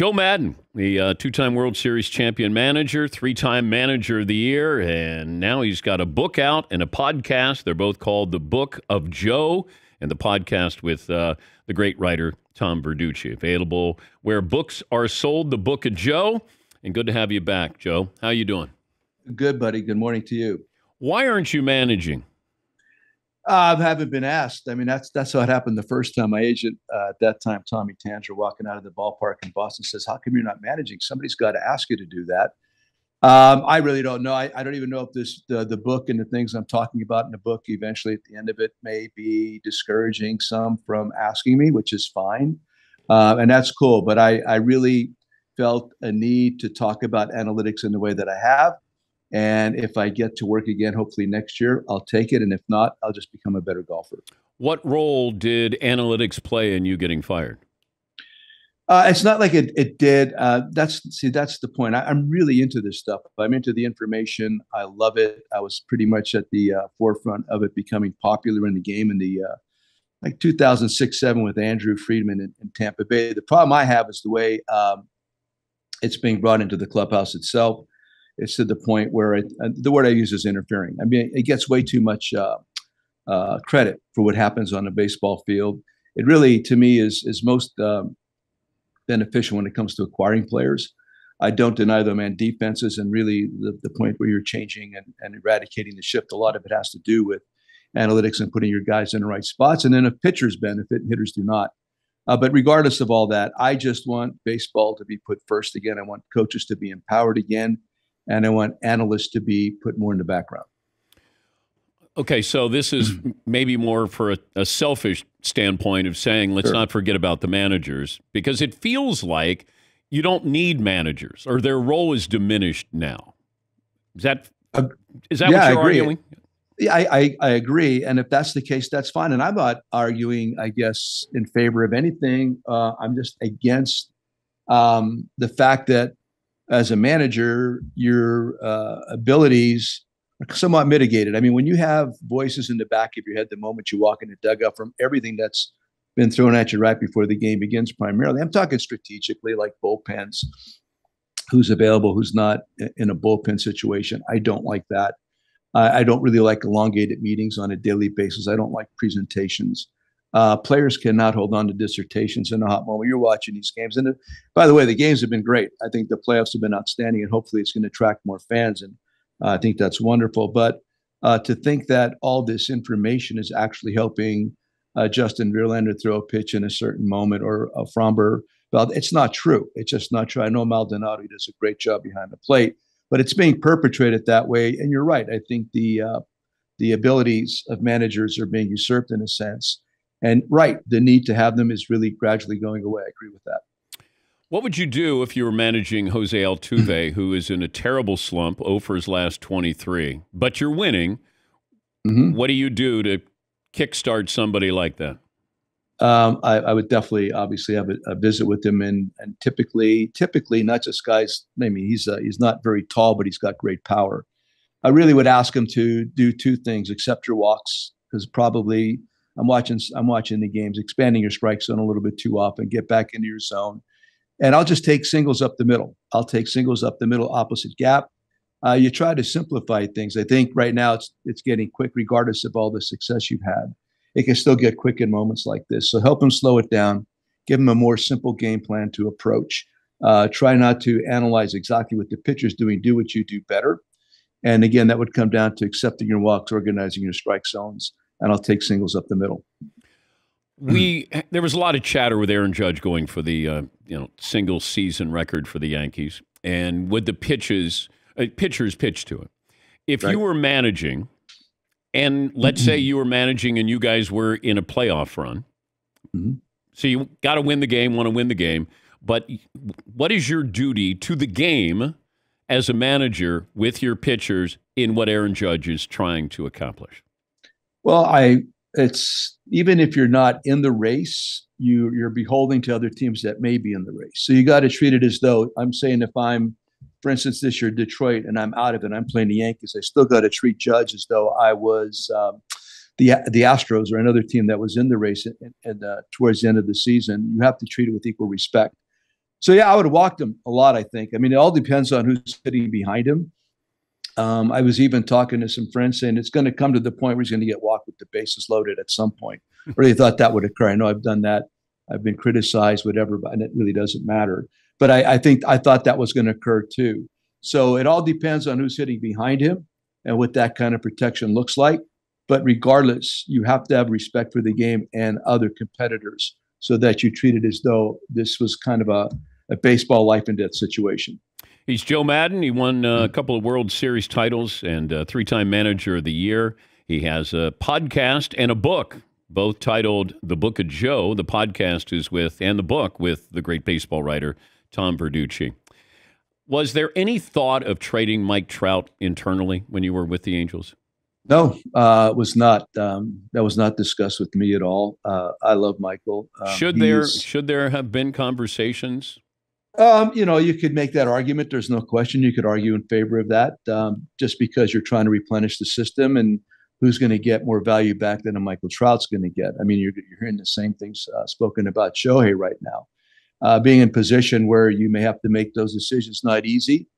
Joe Maddon, the two-time World Series champion manager, three-time manager of the year, and now he's got a book out and a podcast. They're both called The Book of Joe and the podcast with the great writer Tom Verducci. Available where books are sold, The Book of Joe. And good to have you back, Joe. How you doing? Good, buddy. Good morning to you. Why aren't you managing? I haven't been asked. I mean, that's how it happened the first time. My agent at that time, Tommy Tanger, walking out of the ballpark in Boston, says, "How come you're not managing? Somebody's got to ask you to do that." I really don't know. I don't even know if the book and the things I'm talking about in the book eventually at the end of it may be discouraging some from asking me, which is fine, and that's cool. But I really felt a need to talk about analytics in the way that I have. And if I get to work again, hopefully next year, I'll take it. And if not, I'll just become a better golfer. What role did analytics play in you getting fired? It's not like it did. That's the point. I'm really into this stuff. I'm into the information. I love it. I was pretty much at the forefront of it becoming popular in the game in the like 2006-07 with Andrew Friedman in Tampa Bay. The problem I have is the way it's being brought into the clubhouse itself. It's to the point where the word I use is interfering. I mean, it gets way too much credit for what happens on a baseball field. It really, to me, is most beneficial when it comes to acquiring players. I don't deny them and defenses, and really the point where you're changing and eradicating the shift. A lot of it has to do with analytics and putting your guys in the right spots. And then if pitchers benefit, hitters do not. But regardless of all that, I just want baseball to be put first again. I want coaches to be empowered again. And I want analysts to be put more in the background. Okay, so this is maybe more for a selfish standpoint of saying, let's not forget about the managers, because it feels like you don't need managers or their role is diminished now. Is that what you're arguing? Yeah, I agree. And if that's the case, that's fine. And I'm not arguing, I guess, in favor of anything. I'm just against the fact that as a manager, your abilities are somewhat mitigated. I mean, when you have voices in the back of your head the moment you walk in the dugout from everything that's been thrown at you right before the game begins, primarily, I'm talking strategically, like bullpens, who's available, who's not in a bullpen situation. I don't like that. I don't really like elongated meetings on a daily basis. I don't like presentations. Players cannot hold on to dissertations in a hot moment. You're watching these games. And by the way, the games have been great. I think the playoffs have been outstanding, and hopefully it's going to attract more fans. And I think that's wonderful. But to think that all this information is actually helping Justin Verlander throw a pitch in a certain moment or a Fromber, well, it's not true. It's just not true. I know Maldonado does a great job behind the plate, but it's being perpetrated that way. And you're right. I think the abilities of managers are being usurped in a sense. And the need to have them is really gradually going away. I agree with that. What would you do if you were managing Jose Altuve, who is in a terrible slump, 0 for his last 23, but you're winning? Mm-hmm. What do you do to kickstart somebody like that? I would definitely, obviously, have a visit with him, and typically, not just guys. I mean, he's not very tall, but he's got great power. I really would ask him to do two things: accept your walks, because probably. I'm watching the games, expanding your strike zone a little bit too often, get back into your zone. And I'll just take singles up the middle. I'll take singles up the middle, opposite gap. You try to simplify things. I think right now it's getting quick, regardless of all the success you've had. It can still get quick in moments like this. So help them slow it down. Give them a more simple game plan to approach. Try not to analyze exactly what the pitcher's doing. Do what you do better. And again, that would come down to accepting your walks, organizing your strike zones. And I'll take singles up the middle. There was a lot of chatter with Aaron Judge going for the single season record for the Yankees, and would the pitchers pitch to it? If you were managing, and let's say you were managing and you guys were in a playoff run, so you got to win the game, want to win the game, but what is your duty to the game as a manager with your pitchers in what Aaron Judge is trying to accomplish? Well, it's even if you're not in the race, you're beholden to other teams that may be in the race. So you got to treat it as though I'm saying if I'm, for instance, this year Detroit and I'm out of it, I'm playing the Yankees. I still got to treat Judge as though I was the Astros or another team that was in the race towards the end of the season. You have to treat it with equal respect. So yeah, I would have walked him a lot. I think. I mean, it all depends on who's sitting behind him. I was even talking to some friends saying it's going to come to the point where he's going to get walked with the bases loaded at some point. Really thought that would occur. I know I've done that. I've been criticized, whatever, but it really doesn't matter. But I thought that was going to occur too. So it all depends on who's sitting behind him and what that kind of protection looks like. But regardless, you have to have respect for the game and other competitors so that you treat it as though this was kind of a baseball life and death situation. He's Joe Maddon. He won a couple of World Series titles and three-time Manager of the Year. He has a podcast and a book, both titled The Book of Joe. The podcast is and the book with the great baseball writer, Tom Verducci. Was there any thought of trading Mike Trout internally when you were with the Angels? No, it was not. That was not discussed with me at all. I love Michael. Should there have been conversations? You could make that argument. There's no question. You could argue in favor of that, just because you're trying to replenish the system and who's going to get more value back than a Michael Trout's going to get. I mean, you're hearing the same things spoken about Shohei right now. Being in position where you may have to make those decisions, not easy.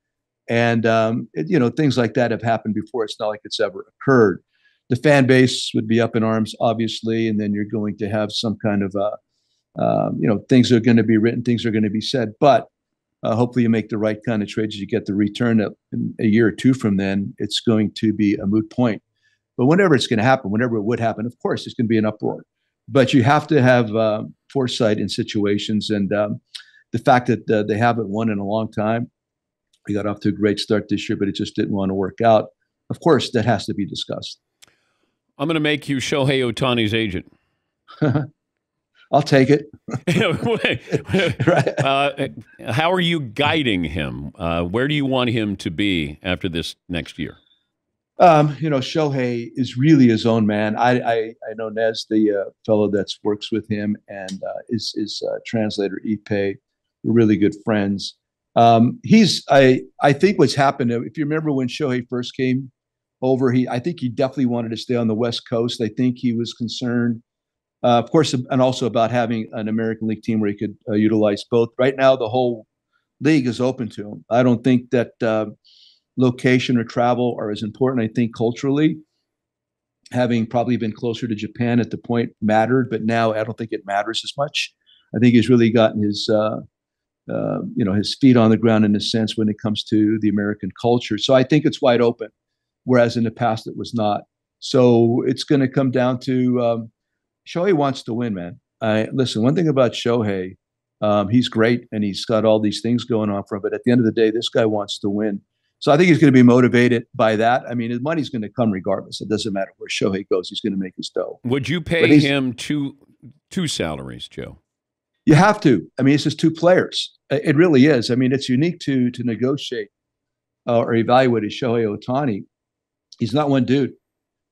And, things like that have happened before. It's not like it's ever occurred. The fan base would be up in arms, obviously, and then you're going to have some kind of things are going to be written, things are going to be said, but hopefully you make the right kind of trades. You get the return in a year or two from then, it's going to be a moot point. But whenever it's going to happen, whenever it would happen, of course, it's going to be an uproar. But you have to have foresight in situations. And the fact that they haven't won in a long time, we got off to a great start this year, but it just didn't want to work out. Of course, that has to be discussed. I'm going to make you Shohei Otani's agent. I'll take it. How are you guiding him? Where do you want him to be after this next year? Shohei is really his own man. I know Nez, the fellow that works with him, and his translator, Ipe. We're really good friends. I think what's happened, if you remember when Shohei first came over, I think he definitely wanted to stay on the West Coast. I think he was concerned, of course, and also about having an American League team where he could utilize both. Right now, the whole league is open to him. I don't think that location or travel are as important. I think culturally, having probably been closer to Japan at the point mattered, but now I don't think it matters as much. I think he's really gotten his feet on the ground in a sense when it comes to the American culture. So I think it's wide open, whereas in the past it was not. So it's going to come down to Shohei wants to win, man. Listen, one thing about Shohei, he's great and he's got all these things going on for him. But at the end of the day, this guy wants to win. So I think he's going to be motivated by that. I mean, his money's going to come regardless. It doesn't matter where Shohei goes. He's going to make his dough. Would you pay him two salaries, Joe? You have to. I mean, it's just two players. It really is. I mean, it's unique to negotiate or evaluate as Shohei Otani. He's not one dude.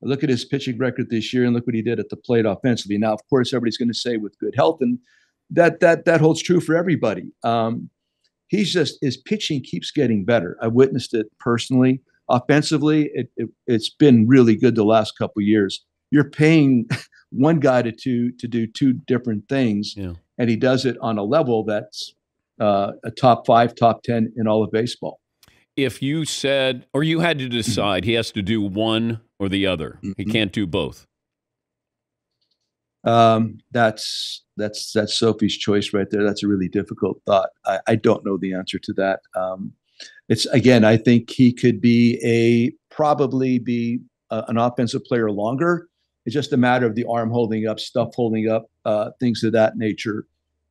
Look at his pitching record this year and look what he did at the plate offensively. Now, of course, everybody's going to say with good health, and that holds true for everybody. His pitching keeps getting better. I witnessed it personally. Offensively, it's been really good the last couple of years. You're paying one guy to do two different things, and he does it on a level that's a top 5, top 10 in all of baseball. If you said, or you had to decide, he has to do one or the other. He can't do both. That's Sophie's choice right there. That's a really difficult thought. I don't know the answer to that. I think he could probably be an offensive player longer. It's just a matter of the arm holding up, stuff holding up, things of that nature.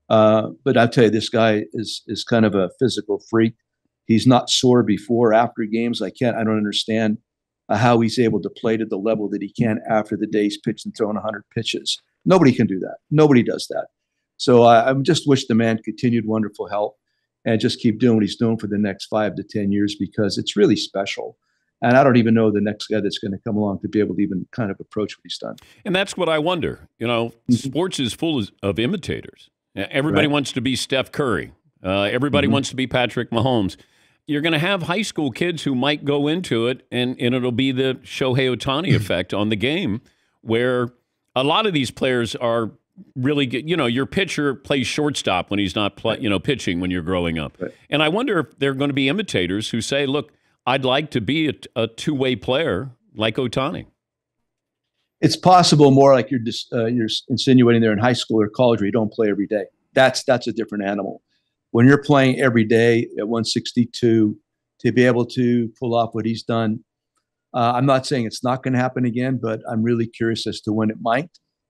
But I'll tell you, this guy is kind of a physical freak. He's not sore before or after games. I don't understand how he's able to play to the level that he can after the day's pitched and thrown 100 pitches. Nobody can do that. Nobody does that. So I just wish the man continued wonderful health and just keep doing what he's doing for the next 5 to 10 years, because it's really special. And I don't even know the next guy that's going to come along to be able to even kind of approach what he's done. And that's what I wonder. Sports is full of imitators. Everybody wants to be Steph Curry. Everybody wants to be Patrick Mahomes. You're going to have high school kids who might go into it, and it'll be the Shohei Otani effect on the game, where a lot of these players are really get, your pitcher plays shortstop when he's not pitching when you're growing up. Right. And I wonder if there are going to be imitators who say, look, I'd like to be a two-way player like Otani. It's possible more like you're insinuating there in high school or college where you don't play every day. That's a different animal. When you're playing every day at 162, to be able to pull off what he's done, I'm not saying it's not going to happen again, but I'm really curious as to when it might.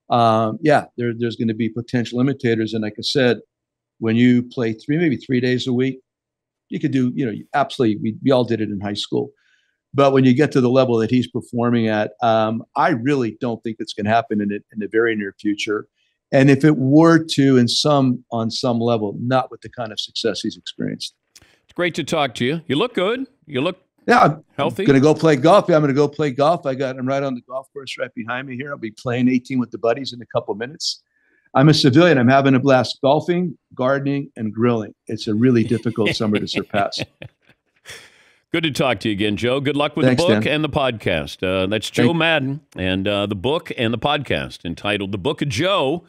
There's going to be potential imitators. And like I said, when you play maybe 3 days a week, you could do, absolutely. We all did it in high school. But when you get to the level that he's performing at, I really don't think it's going to happen in the very near future. And if it were to, on some level, not with the kind of success he's experienced. It's great to talk to you. You look good. You look healthy. I'm going to go play golf. I'm going to go play golf. I'm right on the golf course right behind me here. I'll be playing 18 with the buddies in a couple of minutes. I'm a civilian. I'm having a blast golfing, gardening, and grilling. It's a really difficult summer to surpass. Good to talk to you again, Joe. Good luck with the book and the podcast. That's Joe Maddon and the book and the podcast entitled The Book of Joe.